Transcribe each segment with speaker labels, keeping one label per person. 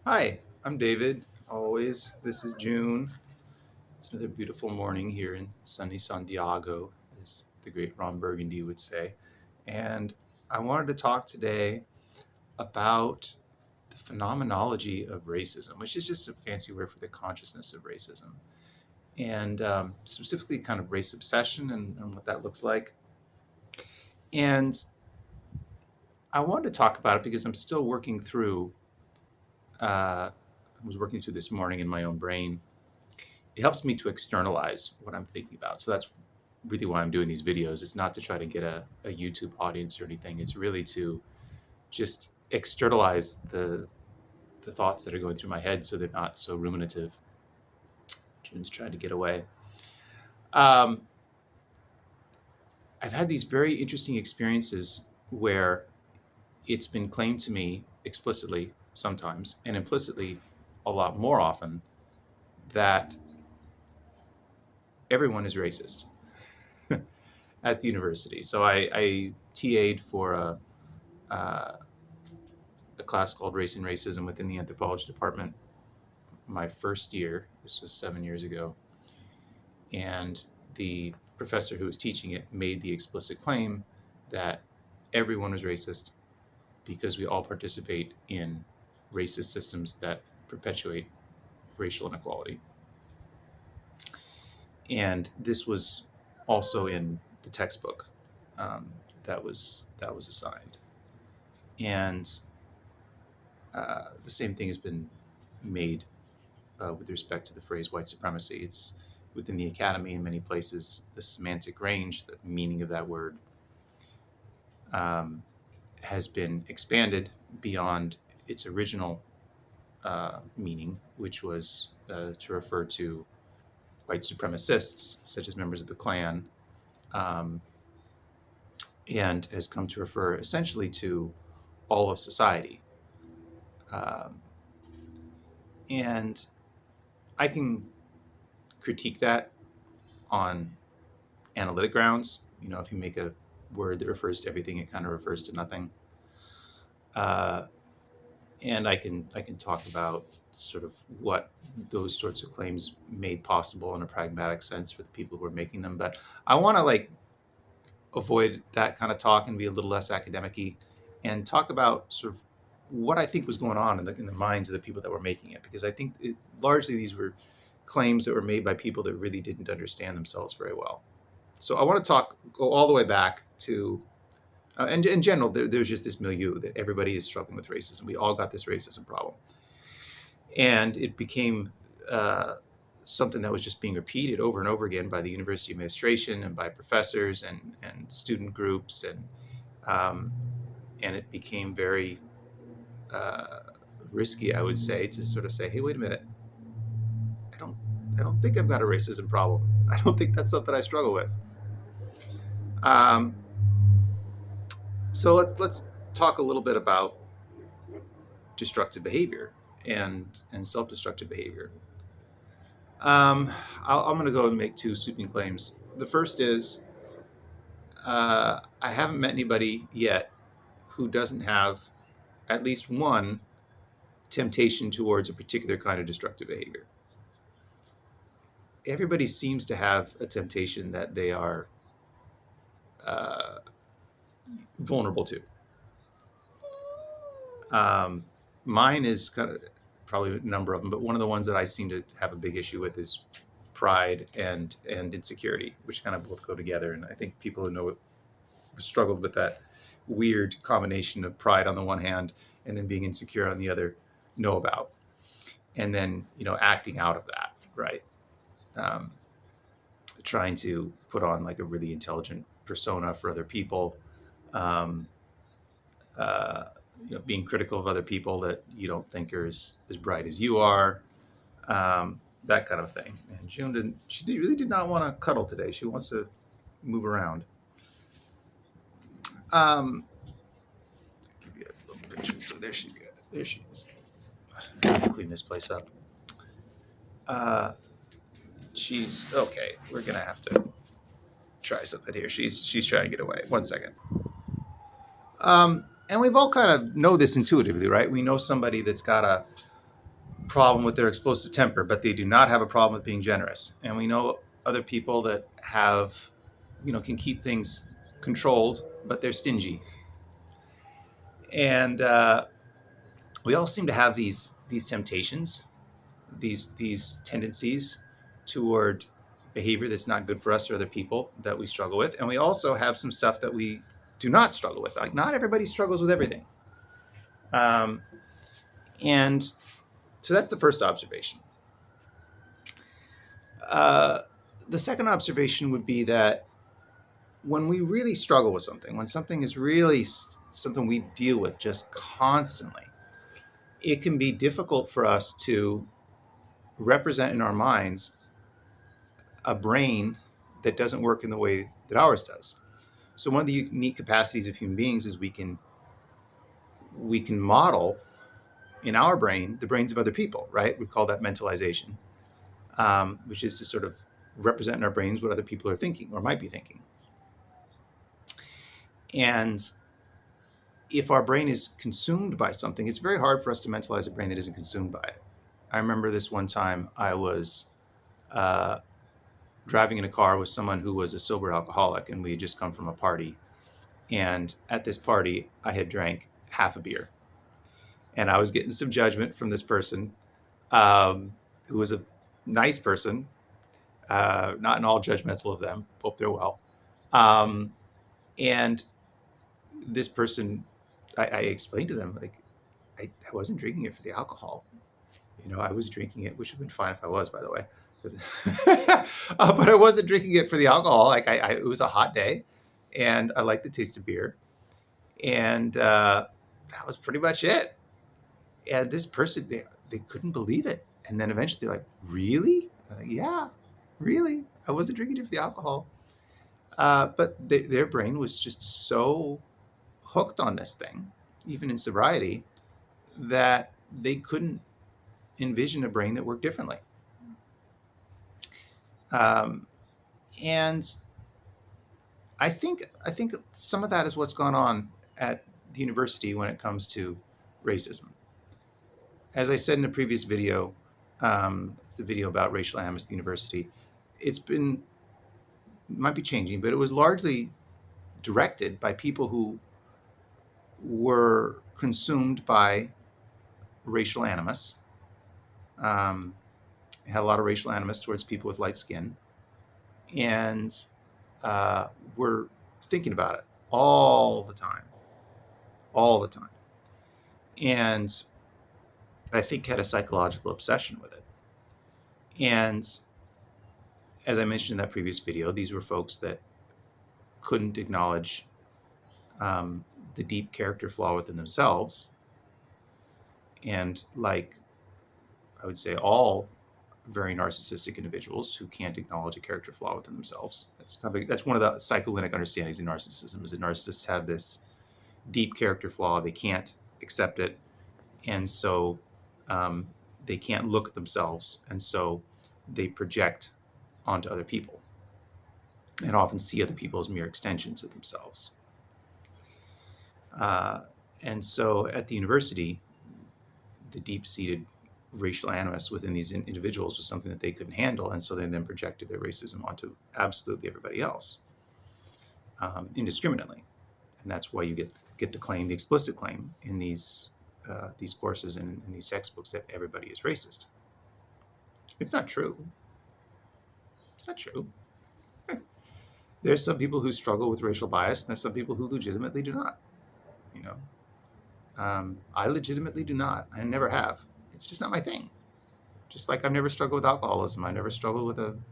Speaker 1: Hi, I'm David. Always, this is June. It's another beautiful morning here in sunny Santiago, as the great Ron Burgundy would say. And I wanted to talk today about the phenomenology of racism, which is just a fancy word for the consciousness of racism, and specifically kind of race obsession and what that looks like. And I wanted to talk about it because I'm still working through, I was working through this morning in my own brain. It helps me to externalize what I'm thinking about. So that's really why I'm doing these videos. It's not to try to get a YouTube audience or anything. It's really to just externalize the thoughts that are going through my head so they're not so ruminative. June's trying to get away. Um, I've had these very interesting experiences where it's been claimed to me explicitly sometimes and implicitly a lot more often that everyone is racist at the university. So I TA'd for uh, a class called Race and Racism within the anthropology department my first year. This was 7 years ago. And the professor who was teaching it made the explicit claim that everyone was racist because we all participate in racist systems that perpetuate racial inequality. And this was also in the textbook that was assigned. And the same thing has been made with respect to the phrase white supremacy. It's within the academy in many places, the semantic range, the meaning of that word, um, has been expanded beyond its original meaning, which was to refer to white supremacists, such as members of the Klan, um, and has come to refer essentially to all of society. Um, and I can critique that on analytic grounds. You know, if you make a word that refers to everything, it kind of refers to nothing. Uh, and I can talk about sort of what those sorts of claims made possible in a pragmatic sense for the people who are making them. But I want to like avoid that kind of talk and be a little less academic-y and talk about sort of what I think was going on in the minds of the people that were making it, because I think largely these were claims that were made by people that really didn't understand themselves very well. So I want to go all the way back to, and in general, there's just this milieu that everybody is struggling with racism. We all got this racism problem. And it became something that was just being repeated over and over again by the university administration and by professors and student groups. Um, and it became very uh, risky, I would say, to sort of say, hey, wait a minute. I don't, I don't think I've got a racism problem. I don't think that's something I struggle with. Um, So let's talk a little bit about destructive behavior and self-destructive behavior. Um, I'm going to go and make two sweeping claims. The first is I haven't met anybody yet who doesn't have at least one temptation towards a particular kind of destructive behavior. Everybody seems to have a temptation that they are uh, vulnerable to. Um, Mine is kind of probably a number of them, but one of the ones that I seem to have a big issue with is pride and insecurity, which kind of both go together. And I think people who know it struggled with that weird combination of pride on the one hand and then being insecure on the other know about. And then acting out of that, right? Um, Trying to put on like a really intelligent persona for other people. Um, uh, Being critical of other people that you don't think are as bright as you are, that kind of thing. And June didn't. Really did not want to cuddle today. She wants to move around. Um, give you a little picture. So there she's good. There she is. Clean this place up. Uh, she's okay. We're gonna have to try something here. She's trying to get away. 1 second. And we've all kind of know this intuitively, right? We know somebody that's got problem with their explosive temper, but they do not have a problem with being generous. And we know other people that have, can keep things controlled, but they're stingy. And we all seem to have these temptations, these tendencies toward behavior that's not good for us or other people that we struggle with. And we also have some stuff that we do not struggle with. Like, not everybody struggles with everything. And so that's the first observation. The second observation would be that when we really struggle with something, when something is really something we deal with just constantly, it can be difficult for us to represent in our minds a brain that doesn't work in the way that ours does. So one of the unique capacities of human beings is we can model in our brain the brains of other people, right? We call that mentalization, which is to sort of represent in our brains what other people are thinking or might be thinking. And if our brain is consumed by something, it's very hard for us to mentalize a brain that isn't consumed by it. I remember this one time I was driving in a car with someone who was a sober alcoholic, and we had just come from a party. And at this party, I had drank half a beer. And I was getting some judgment from this person, who was a nice person, not in all judgmental of them. Hope they're well. And this person, I explained to them, like, I wasn't drinking it for the alcohol. I was drinking it, which would have been fine if I was, by the way. But I wasn't drinking it for the alcohol. Like, it was a hot day, and I liked the taste of beer. And that was pretty much it. And this person, they couldn't believe it. And then eventually they're like, really? I'm like, yeah, really. I wasn't drinking it for the alcohol. But their brain was just so hooked on this thing, even in sobriety, that they couldn't envision a brain that worked differently. And I think some of that is what's gone on at the university when it comes to racism. As I said in a previous video, it's the video about racial animus at the university. Might be changing, but it was largely directed by people who were consumed by racial animus. It had a lot of racial animus towards people with light skin, and were thinking about it all the time, and I think had a psychological obsession with it. And as I mentioned in that previous video, these were folks that couldn't acknowledge the deep character flaw within themselves. And like, I would say, all very narcissistic individuals who can't acknowledge a character flaw within themselves. That's one of the psychoanalytic understandings of narcissism, is that narcissists have this deep character flaw. They can't accept it. And so they can't look at themselves. And so they project onto other people and often see other people as mere extensions of themselves. And so at the university, the deep-seated racial animus within these individuals was something that they couldn't handle, and so they then projected their racism onto absolutely everybody else, indiscriminately. And that's why you get the claim, the explicit claim, in these courses and in these textbooks, that everybody is racist. It's not true. It's not true. There's some people who struggle with racial bias, and there's some people who legitimately do not. I legitimately do not. I never have. It's just not my thing. Just like I've never struggled with alcoholism. I never struggled with an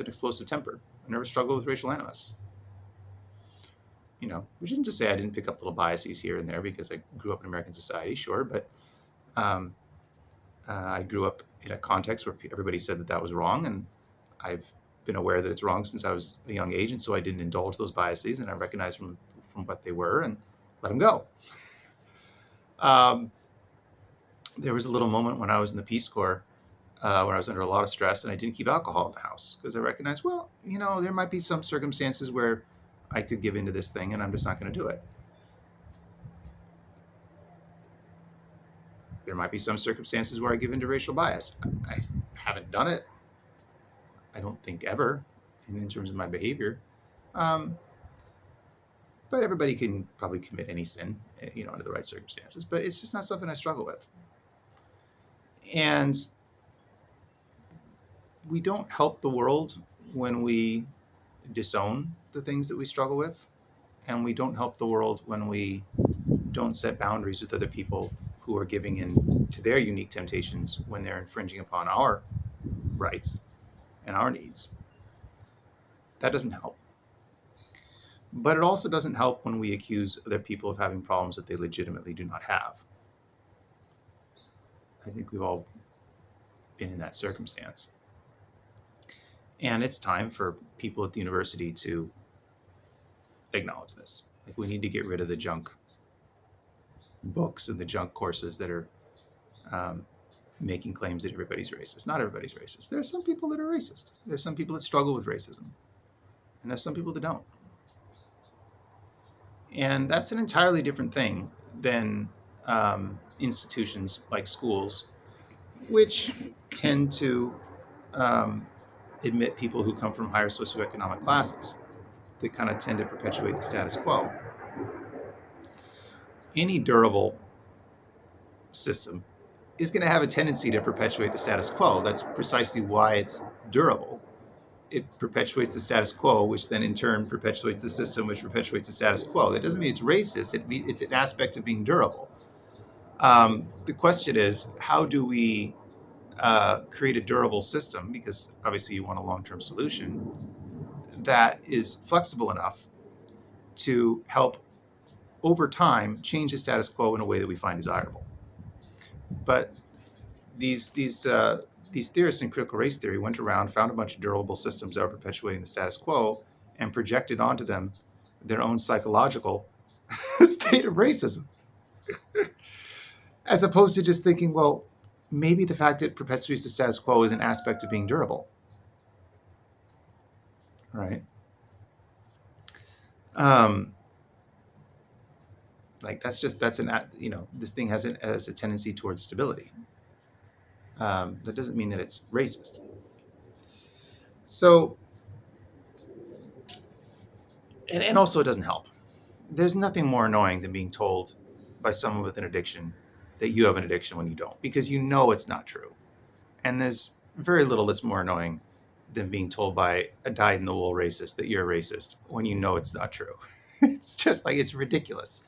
Speaker 1: explosive temper. I never struggled with racial animus. Which isn't to say I didn't pick up little biases here and there, because I grew up in American society, sure, but I grew up in a context where everybody said that was wrong, and I've been aware that it's wrong since I was a young age, and so I didn't indulge those biases, and I recognized from what they were and let them go. There was a little moment when I was in the Peace Corps, when I was under a lot of stress, and I didn't keep alcohol in the house, because I recognized, well, there might be some circumstances where I could give into this thing, and I'm just not going to do it. There might be some circumstances where I give into racial bias. I haven't done it, I don't think, ever in terms of my behavior. Um, but everybody can probably commit any sin, under the right circumstances. But it's just not something I struggle with. And we don't help the world when we disown the things that we struggle with. And we don't help the world when we don't set boundaries with other people who are giving in to their unique temptations when they're infringing upon our rights and our needs. That doesn't help. But it also doesn't help when we accuse other people of having problems that they legitimately do not have. I think we've all been in that circumstance. And it's time for people at the university to acknowledge this. Like, we need to get rid of the junk books and the junk courses that are making claims that everybody's racist. Not everybody's racist. There are some people that are racist. There's some people that struggle with racism. And there's some people that don't. And that's an entirely different thing than institutions like schools, which tend to admit people who come from higher socioeconomic classes. They kind of tend to perpetuate the status quo. Any durable system is going to have a tendency to perpetuate the status quo. That's precisely why it's durable. It perpetuates the status quo, which then in turn perpetuates the system, which perpetuates the status quo. That doesn't mean it's racist. It's an aspect of being durable. The question is, how do we create a durable system? Because obviously you want a long-term solution that is flexible enough to help over time change the status quo in a way that we find desirable. But these theorists in critical race theory went around, found a bunch of durable systems that are perpetuating the status quo, and projected onto them their own psychological state of racism. As opposed to just thinking, well, maybe the fact that it perpetuates the status quo is an aspect of being durable. Right? This thing has a tendency towards stability. That doesn't mean that it's racist. So, and also it doesn't help. There's nothing more annoying than being told by someone with an addiction that you have an addiction when you don't, because you know it's not true. And there's very little that's more annoying than being told by a dyed-in-the-wool racist that you're a racist when you know it's not true. It's just like, it's ridiculous.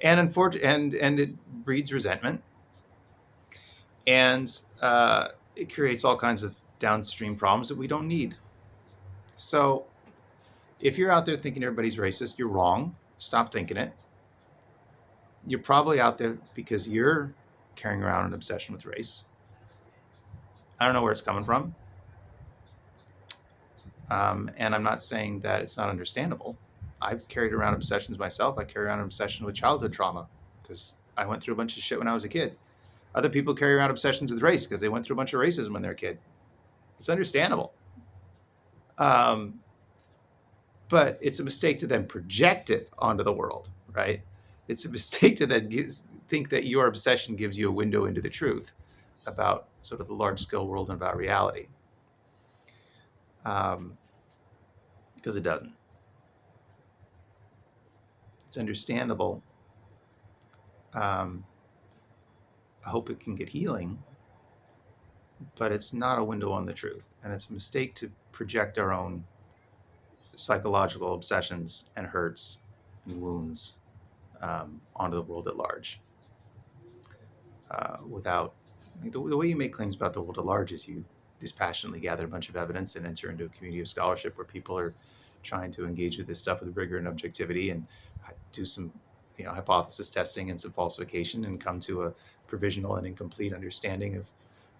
Speaker 1: And it breeds resentment. And it creates all kinds of downstream problems that we don't need. So if you're out there thinking everybody's racist, you're wrong. Stop thinking it. You're probably out there because you're carrying around an obsession with race. I don't know where it's coming from. And I'm not saying that it's not understandable. I've carried around obsessions myself. I carry around an obsession with childhood trauma because I went through a bunch of shit when I was a kid. Other people carry around obsessions with race because they went through a bunch of racism when they were a kid. It's understandable. But it's a mistake to then project it onto the world, right? It's a mistake to then think that your obsession gives you a window into the truth about sort of the large-scale world and about reality. Because it doesn't. It's understandable. I hope it can get healing, but it's not a window on the truth. And it's a mistake to project our own psychological obsessions and hurts and wounds onto the world at large. The way you make claims about the world at large is you dispassionately gather a bunch of evidence and enter into a community of scholarship where people are trying to engage with this stuff with rigor and objectivity and do some hypothesis testing and some falsification and come to a provisional and incomplete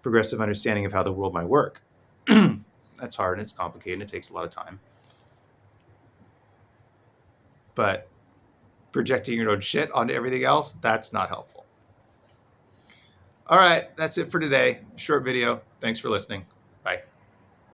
Speaker 1: progressive understanding of how the world might work. That's hard and it's complicated and it takes a lot of time. But projecting your own shit onto everything else, that's not helpful. All right, that's it for today. Short video. Thanks for listening.